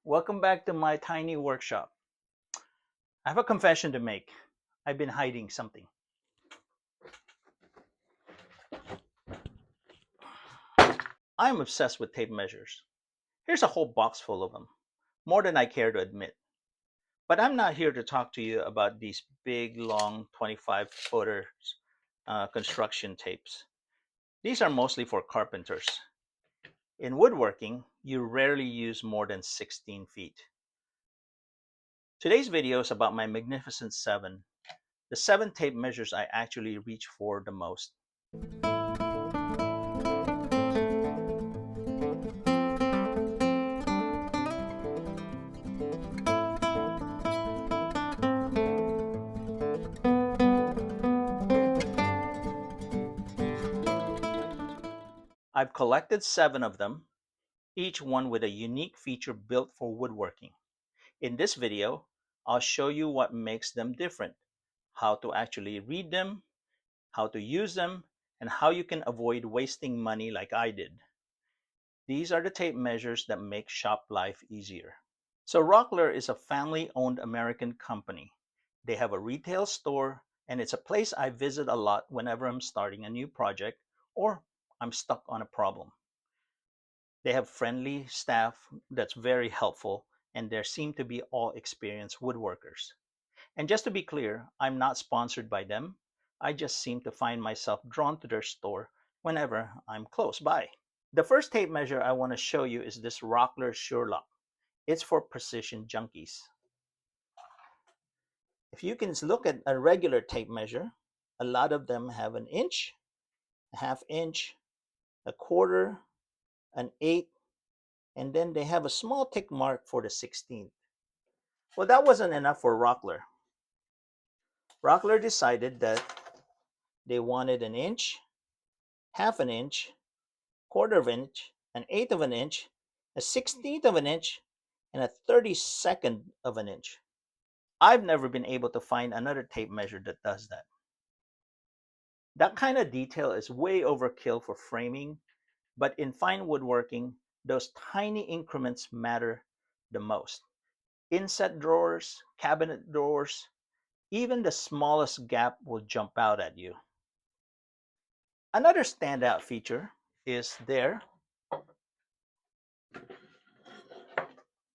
Welcome back to my tiny workshop. I have a confession to make. I've been hiding something. I'm obsessed with tape measures. Here's a whole box full of them, more than I care to admit. But I'm not here to talk to you about these big, long 25-footer construction tapes. These are mostly for carpenters. In woodworking, you rarely use more than 16 feet. Today's video is about my magnificent 7, the 7 tape measures I actually reach for the most. I've collected 7 of them, each one with a unique feature built for woodworking. In this video, I'll show you what makes them different, how to actually read them, how to use them, and how you can avoid wasting money like I did. These are the tape measures that make shop life easier. So Rockler is a family-owned American company. They have a retail store, and it's a place I visit a lot whenever I'm starting a new project or I'm stuck on a problem. They have friendly staff that's very helpful, and there seem to be all experienced woodworkers. And just to be clear, I'm not sponsored by them. I just seem to find myself drawn to their store whenever I'm close by. The first tape measure I want to show you is this Rockler Sure-Lock. It's for precision junkies. If you can look at a regular tape measure, a lot of them have an inch, a half inch, a quarter, an eighth, and then they have a small tick mark for the 16th. Well, that wasn't enough for Rockler. Rockler decided that they wanted an inch, half an inch, quarter of an inch, an eighth of an inch, a 16th of an inch, and a 32nd of an inch. I've never been able to find another tape measure that does that. That kind of detail is way overkill for framing, but in fine woodworking, those tiny increments matter the most. Inset drawers, cabinet doors, even the smallest gap will jump out at you. Another standout feature is their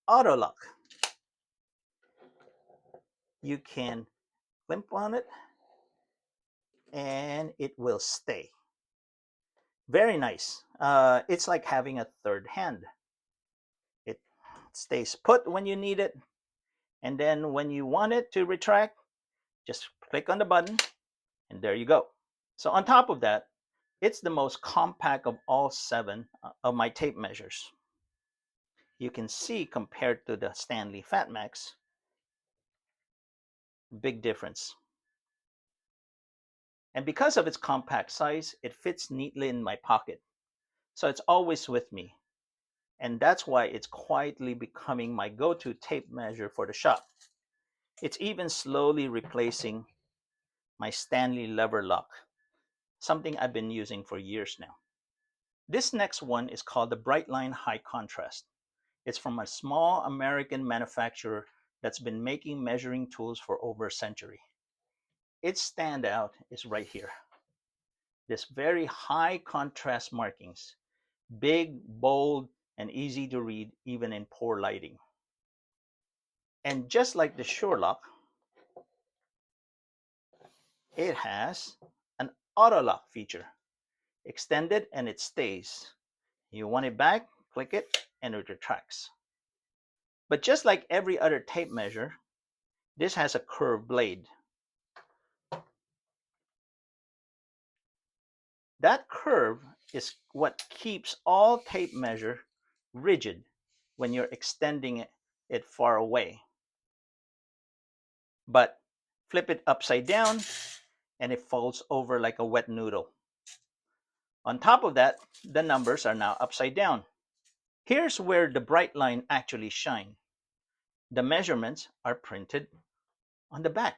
auto lock. You can clamp on it and it will stay. Very nice. It's like having a third hand. It stays put when you need it, and then when you want it to retract, just click on the button and there you go. So on top of that, it's the most compact of all 7 of my tape measures. You can see compared to the Stanley Fatmax, big difference. And because of its compact size, it fits neatly in my pocket. So it's always with me. And that's why it's quietly becoming my go-to tape measure for the shop. It's even slowly replacing my Stanley lever lock, something I've been using for years now. This next one is called the Brightline High Contrast. It's from a small American manufacturer that's been making measuring tools for over a century. Its standout is right here. This very high contrast markings, big, bold, and easy to read even in poor lighting. And just like the Sherlock, it has an auto lock feature. Extend it and it stays. You want it back, click it, and it retracts. But just like every other tape measure, this has a curved blade. That curve is what keeps all tape measure rigid when you're extending it far away. But flip it upside down and it folds over like a wet noodle. On top of that, the numbers are now upside down. Here's where the Brightline actually shine. The measurements are printed on the back.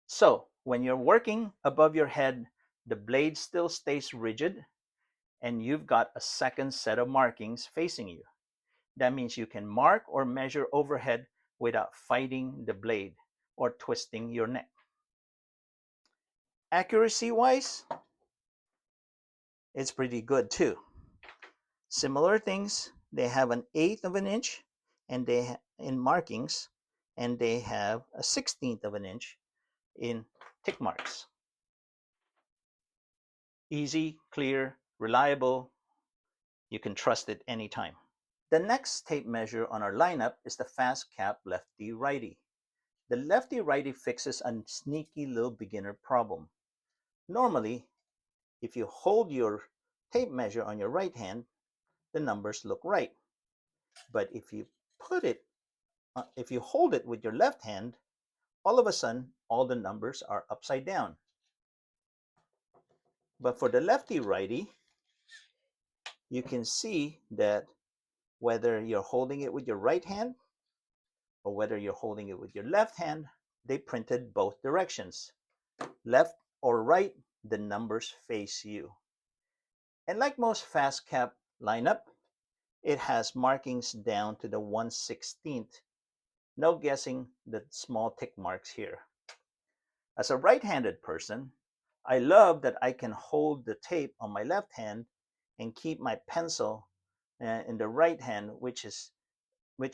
So when you're working above your head, the blade still stays rigid and you've got a second set of markings facing you. That means you can mark or measure overhead without fighting the blade or twisting your neck. Accuracy wise, it's pretty good too. Similar things, they have an eighth of an inch and in markings, and they have a 16th of an inch in tick marks. Easy, clear, reliable. You can trust it anytime. The next tape measure on our lineup is the FastCap Lefty Righty. The Lefty Righty fixes a sneaky little beginner problem. Normally, if you hold your tape measure on your right hand, the numbers look right. But if you hold it with your left hand, all of a sudden, all the numbers are upside down. But for the lefty righty, you can see that whether you're holding it with your right hand or whether you're holding it with your left hand, they printed both directions. Left or right, the numbers face you. And like most FastCap lineup, it has markings down to the 1/16th. No guessing the small tick marks here. As a right-handed person, I love that I can hold the tape on my left hand and keep my pencil in the right hand, which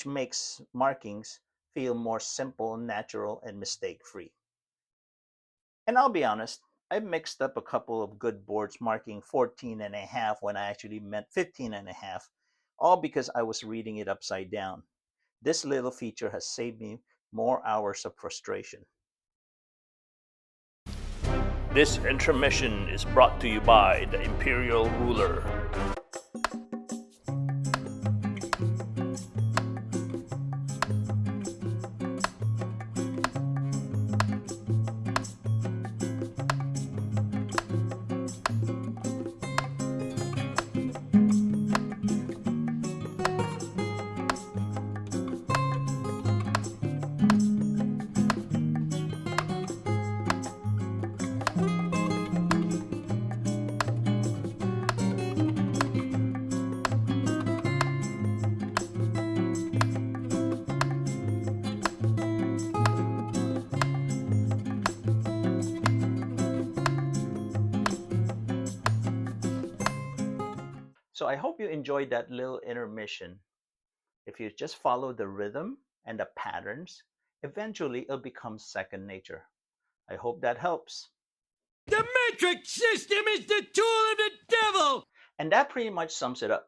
makes markings feel more simple, natural, and mistake-free. And I'll be honest, I mixed up a couple of good boards marking 14.5 when I actually meant 15.5, all because I was reading it upside down. This little feature has saved me more hours of frustration. This intermission is brought to you by the Imperial Ruler. So I hope you enjoyed that little intermission. If you just follow the rhythm and the patterns, eventually it'll become second nature. I hope that helps. The metric system is the tool of the devil! And that pretty much sums it up.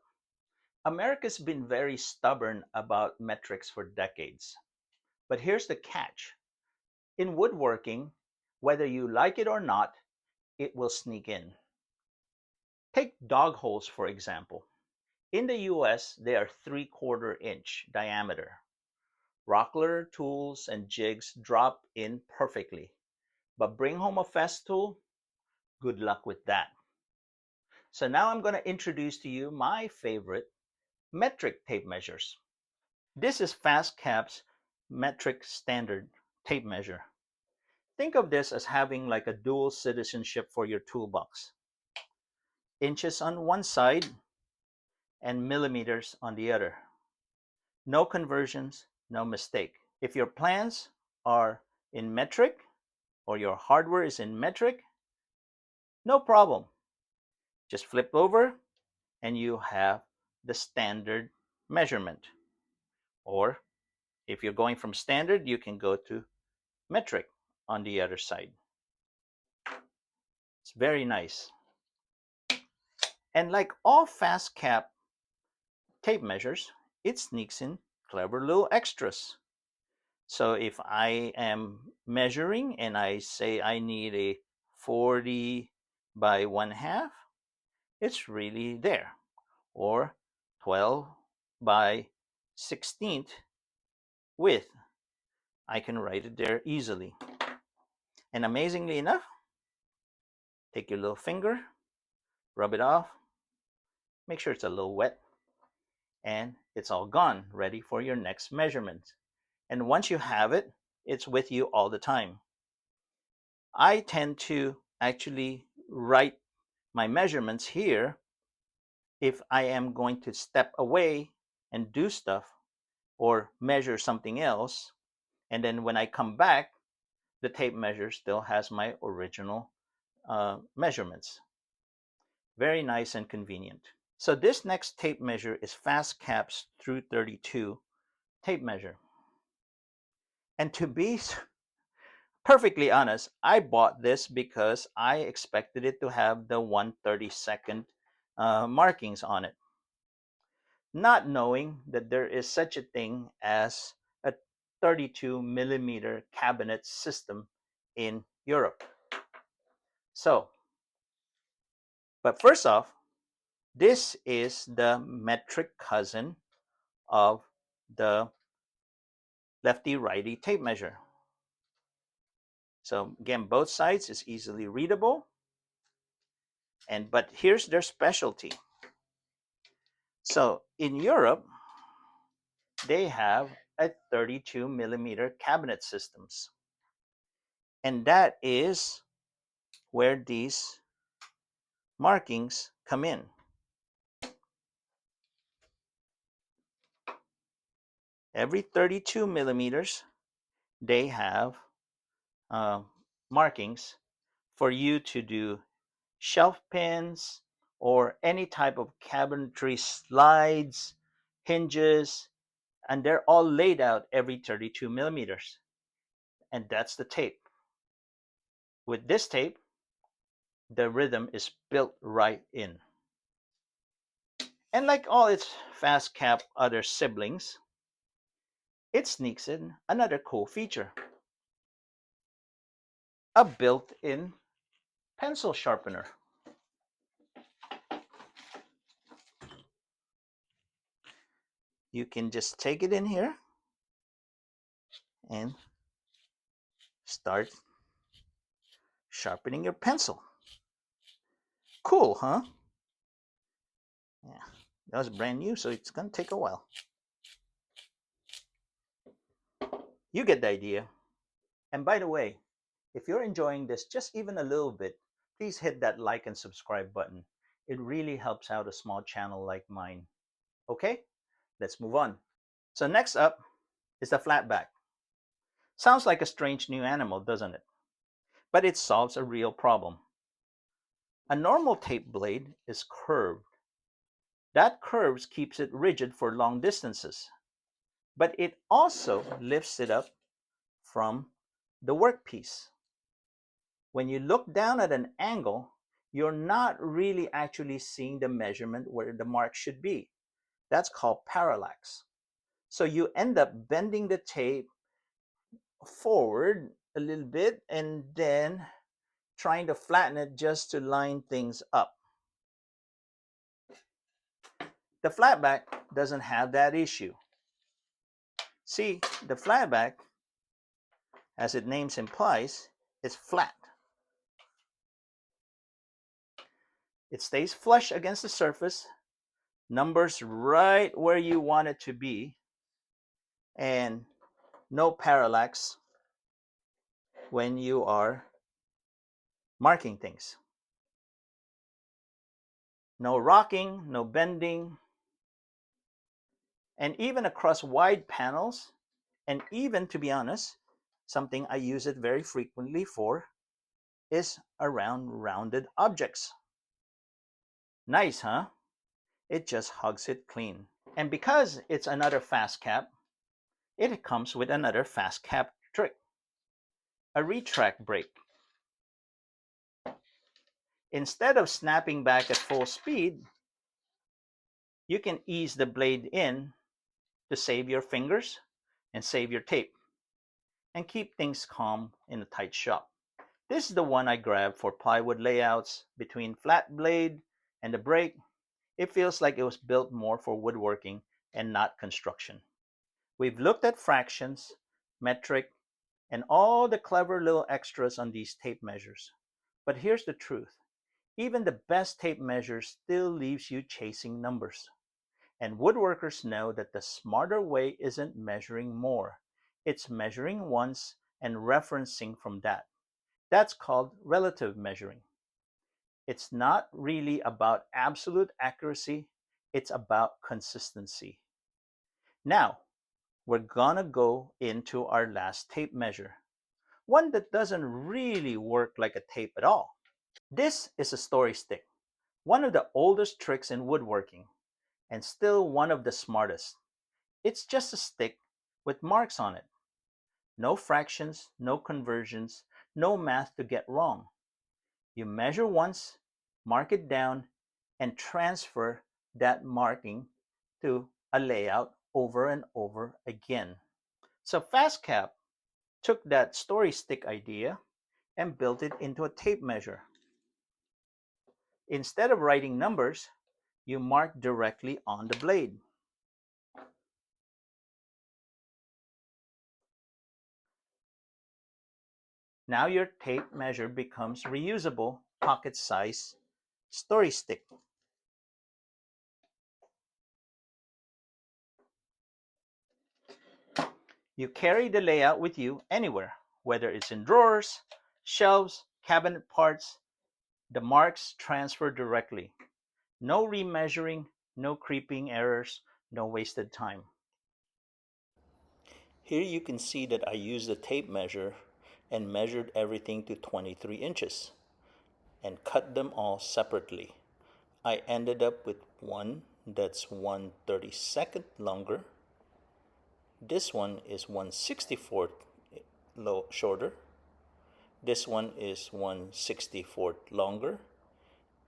America's been very stubborn about metrics for decades. But here's the catch. In woodworking, whether you like it or not, it will sneak in. Take dog holes, for example. In the US, they are 3/4 inch diameter. Rockler tools and jigs drop in perfectly. But bring home a Festool, good luck with that. So now I'm going to introduce to you my favorite metric tape measures. This is FastCap's metric standard tape measure. Think of this as having like a dual citizenship for your toolbox. Inches on one side and millimeters on the other. No conversions, no mistake. If your plans are in metric or your hardware is in metric, no problem. Just flip over and you have the standard measurement. Or if you're going from standard, you can go to metric on the other side. It's very nice. And like all FastCap tape measures, it sneaks in clever little extras. So if I am measuring and I say I need a 40 by 1/2, it's really there. Or 12 by 16th width, I can write it there easily. And amazingly enough, take your little finger, rub it off, make sure it's a little wet, and it's all gone, ready for your next measurement. And once you have it, it's with you all the time. I tend to actually write my measurements here if I am going to step away and do stuff or measure something else. And then when I come back, the tape measure still has my original measurements. Very nice and convenient. So this next tape measure is FastCap's through 32 tape measure. And to be perfectly honest, I bought this because I expected it to have the 1/32 markings on it, not knowing that there is such a thing as a 32 millimeter cabinet system in Europe. So, but first off, this is the metric cousin of the lefty-righty tape measure. So again, both sides is easily readable. But here's their specialty. So in Europe, they have a 32 millimeter cabinet systems. And that is where these markings come in. Every 32 millimeters, they have uh, markings for you to do shelf pins or any type of cabinetry slides, hinges, and they're all laid out every 32 millimeters. And that's the tape. With this tape, the rhythm is built right in. And like all its FastCap other siblings, it sneaks in another cool feature: a built-in pencil sharpener. You can just take it in here and start sharpening your pencil. Cool, huh? Yeah, that was brand new, so it's gonna take a while. You get the idea. And by the way, if you're enjoying this just even a little bit, please hit that like and subscribe button. It really helps out a small channel like mine. Okay, let's move on. So next up is the flatback. Sounds like a strange new animal, doesn't it? But it solves a real problem. A normal tape blade is curved. That curve keeps it rigid for long distances, but it also lifts it up from the workpiece. When you look down at an angle, you're not really actually seeing the measurement where the mark should be. That's called parallax. So you end up bending the tape forward a little bit and then trying to flatten it just to line things up. The flatback doesn't have that issue. See, the flatback, as its name implies, is flat. It stays flush against the surface, numbers right where you want it to be, and no parallax when you are marking things. No rocking, no bending, and even across wide panels, and even, to be honest, something I use it very frequently for is around rounded objects. Nice, huh? It just hugs it clean. And because it's another FastCap, it comes with another FastCap trick: a retract brake. Instead of snapping back at full speed, you can ease the blade in to save your fingers and save your tape and keep things calm in a tight shop. This is the one I grabbed for plywood layouts between flat blade and the brake. It feels like it was built more for woodworking and not construction. We've looked at fractions, metric, and all the clever little extras on these tape measures. But here's the truth. Even the best tape measure still leaves you chasing numbers. And woodworkers know that the smarter way isn't measuring more. It's measuring once and referencing from that. That's called relative measuring. It's not really about absolute accuracy, it's about consistency. Now, we're gonna go into our last tape measure, one that doesn't really work like a tape at all. This is a story stick, one of the oldest tricks in woodworking, and still one of the smartest. It's just a stick with marks on it. No fractions, no conversions, no math to get wrong. You measure once, mark it down, and transfer that marking to a layout over and over again. So FastCap took that story stick idea and built it into a tape measure. Instead of writing numbers, you mark directly on the blade. Now your tape measure becomes reusable pocket size story stick. You carry the layout with you anywhere, whether it's in drawers, shelves, cabinet parts. The marks transfer directly. No remeasuring, no creeping errors, no wasted time. Here you can see that I used a tape measure and measured everything to 23 inches and cut them all separately. I ended up with one that's 1/32 longer. This one is 1/64 shorter. This one is 1/64 longer.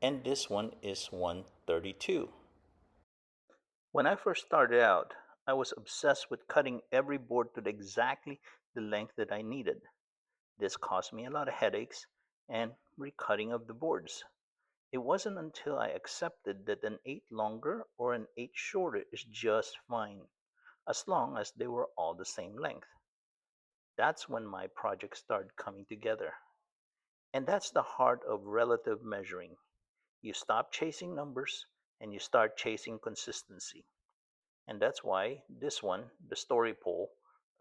And this one is 1/32. When I first started out, I was obsessed with cutting every board to exactly the length that I needed. This caused me a lot of headaches and recutting of the boards. It wasn't until I accepted that an 8 longer or an 8 shorter is just fine, as long as they were all the same length. That's when my project started coming together. And that's the heart of relative measuring. You stop chasing numbers and you start chasing consistency. And that's why this one, the story pole,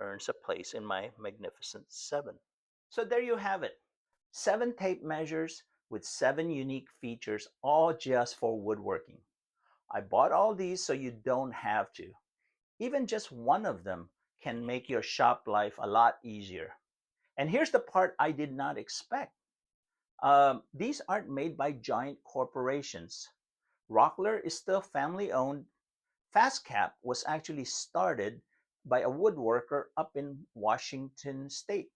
earns a place in my magnificent 7. So there you have it. 7 tape measures with 7 unique features, all just for woodworking. I bought all these so you don't have to. Even just one of them can make your shop life a lot easier. And here's the part I did not expect. These aren't made by giant corporations. Rockler is still family owned. FastCap was actually started by a woodworker up in Washington State.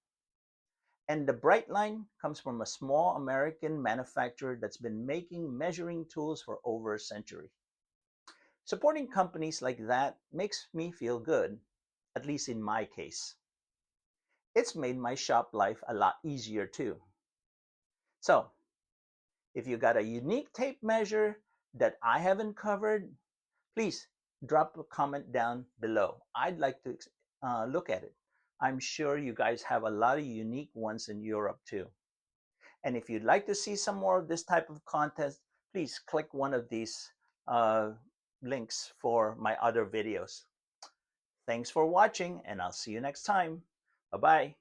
And the bright line comes from a small American manufacturer that's been making measuring tools for over a century. Supporting companies like that makes me feel good, at least in my case. It's made my shop life a lot easier too. So, if you got a unique tape measure that I haven't covered, please drop a comment down below. I'd like to look at it. I'm sure you guys have a lot of unique ones in Europe too. And if you'd like to see some more of this type of content, please click one of these uh, links for my other videos. Thanks for watching, and I'll see you next time. Bye-bye.